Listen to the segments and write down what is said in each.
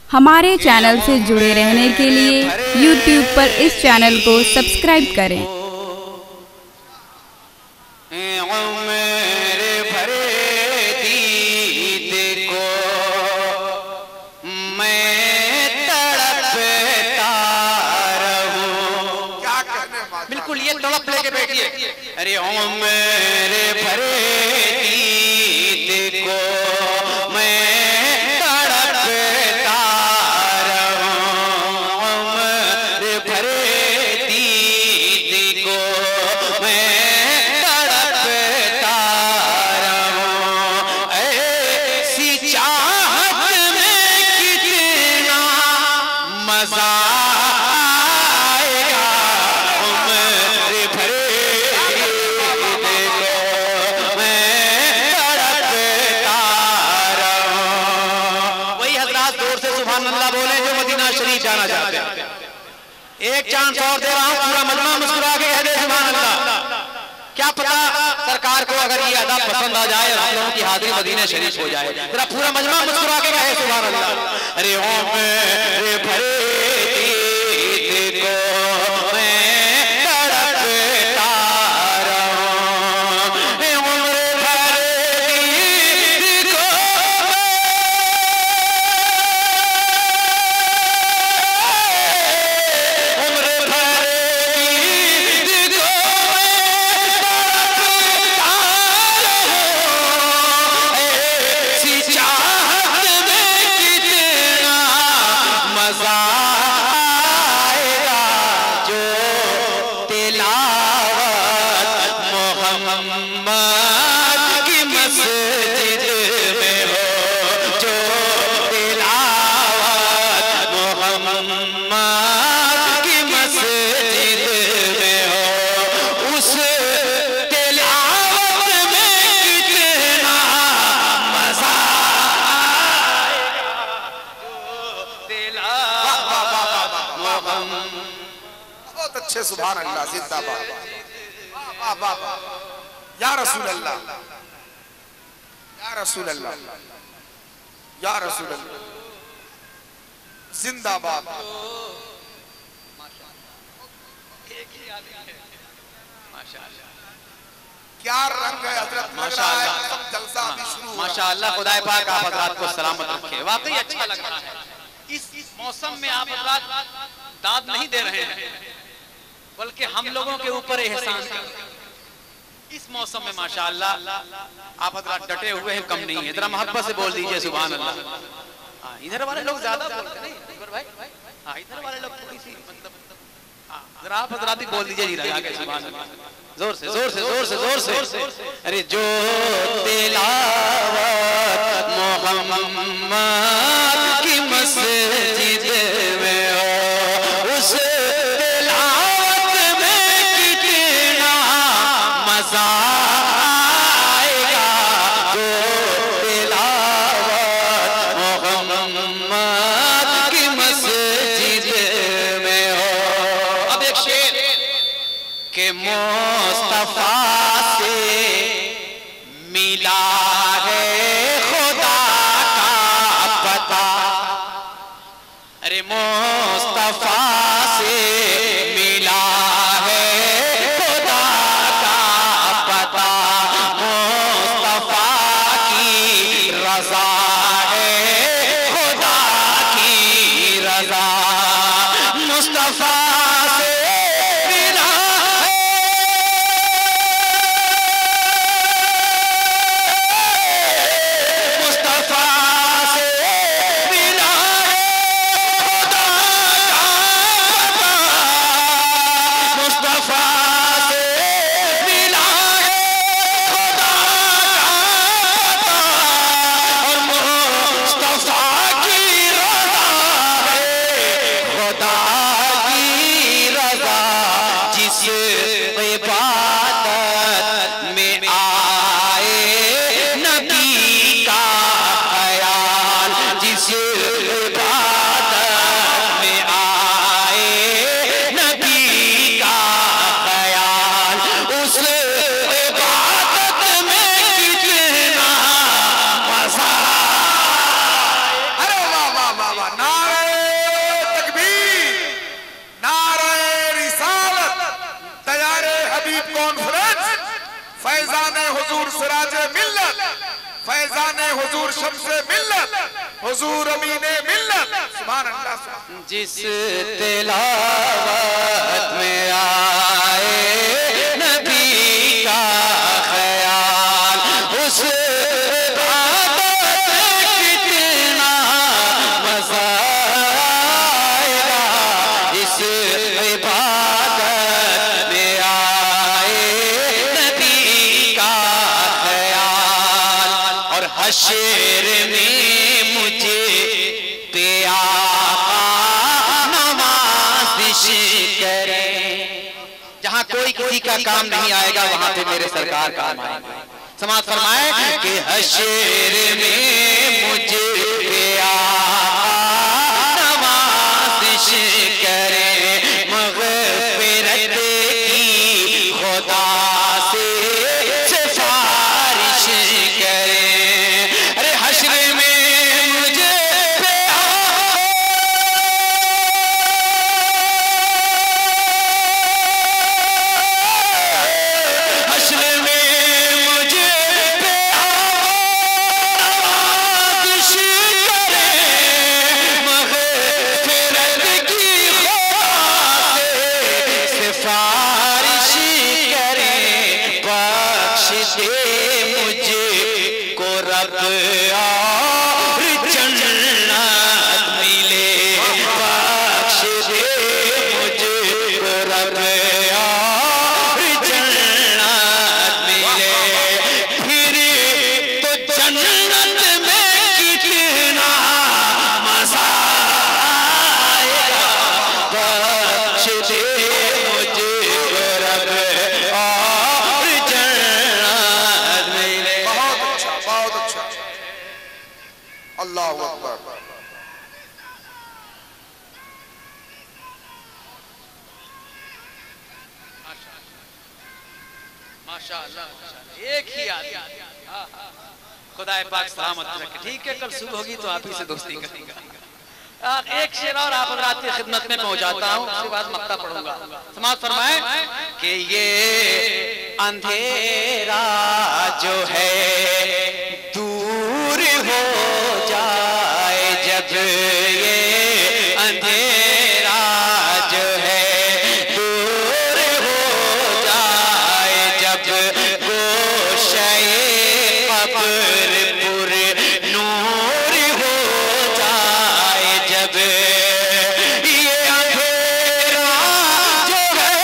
हमारे चैनल से जुड़े रहने के लिए YouTube पर इस चैनल को सब्सक्राइब करें। बिल्कुल ये तड़प लेके बैठिए। अरे ओ मेरे भरे दीद को मैं तड़पता रहूं, ओ मेरे भरे दीद को मैं तड़पता रहूं। ऐसी चाहत में कितना मजा जाना चाहते हैं। एक चांस और दे रहा हूं, पूरा मजमा मुस्कुरा के कह दे सुभान अल्लाह। क्या पता सरकार को अगर ये अदा पसंद आ जाए और आप लोगों की हाजिरी मदीने शरीफ हो जाए। जरा पूरा मजमा मुस्कुरा के कहे सुभान अल्लाह। अरे ओ मेरे भरे दीद को सुभान अल्लाह जिंदाबाद। वाह वाह वाह या रसूल अल्लाह, या रसूल अल्लाह, या रसूल अल्लाह जिंदाबाद। क्या रंग है हजरत, माशाअल्लाह, सब जलसा अभी शुरू। माशाअल्लाह, खुदा पाक आप हजरात को सलामत रखे। वाकई अच्छा लग रहा है। इस मौसम में आप हजरात दाद नहीं दे रहे हैं, बल्कि हम लोगों के ऊपर एहसान कर। इस मौसम में माशाअल्लाह आप हजरात डटे हुए हैं, कम नहीं है। जरा मोहब्बत से बोल दीजिए सुभान अल्लाह। इधर वाले लोग ज्यादा बोलते नहीं अकबर भाई, इधर वाले लोग थोड़ी सी मतलब जरा आप हजरात ही बोल दीजिए जी लगा के सुभान अल्लाह, जोर से जोर से जोर से जोर से। अरे जो तिलावत मोहम्मद की मस्जिद में हो, उस आएगा जो तिलावत मोहम्मद की मस्जिद में हो। अब एक शेर के मुस्तफा से मिला है खुदा का पता। अरे मुस्तफा से मिला सिराजे मिल्लत, फैजाने हुजूर शम्से मिल्लत, हुजूर अमीने मिल्लत। सुभान अल्लाह। जिस तिलावत में आए नबी का ख्याल, उस कितना मजा आएगा। जिस इबादत में आए नबी का ख्याल, और हश्र में मुझे पे नवाज़िश करे। जहां कोई किसी का काम नहीं आएगा, वहां पे मेरे सरकार काम आएगा। समाज फरमाए कि हश्र में मुझे पे नवाज़िश करे, मग़फ़िरत की खुदा से सिफारिश करे। अरे हश्र में मुझे एक ही आदमी खुदा पाक सलामत रखे। ठीक है, कल सुबह होगी तो आप ही से दोस्ती करेंगे। एक शेर और आप हज़रात की खिदमत में पहुंचाता हूँ, उसके बाद मक्ता पढ़ूंगा। समाज फरमाए कि ये अंधेरा जो है दूर हो जाए, जब ये अंधेरा जो है दूर हो जाए, जब गोशाए कब्र पुर नूर हो जाए, जब ये अंधेरा जो है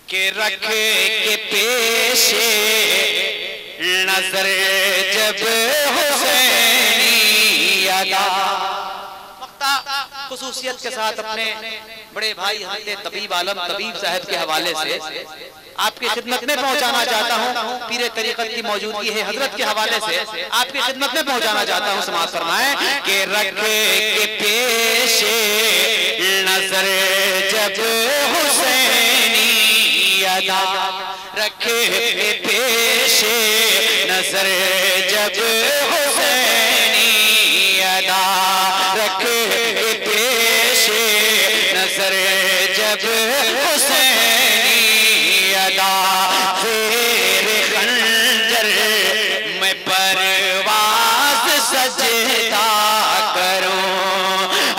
के रखे के पेशे नजर जब हुसैनी अदा। खुसूसियत के साथ अपने बड़े भाई हजरत तबीब आलम तबीब साहब के हवाले से आपकी खिदमत में पहुंचाना चाहता हूं। पीरे तरीकत की मौजूदगी है हजरत के हवाले से आपकी खिदमत में पहुंचाना चाहता हूं। समाज फरमाए कि रखे के पेशे नजर जब हुसैनी अदा, रखे के पेशे नजर जब हुसैनी अदा, रखे के पेशे नजर जब हुसैनी अदा तेरे खंजर में परवाज़ सजदा करूं।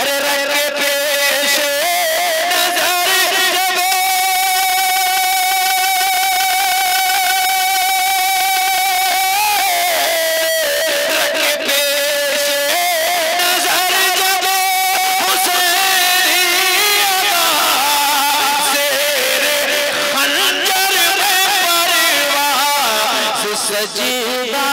अरे रख पेश नजर जब रख पेश नजर जब हुसैनी अदा तेरे खंजर में परवाज़ सजदा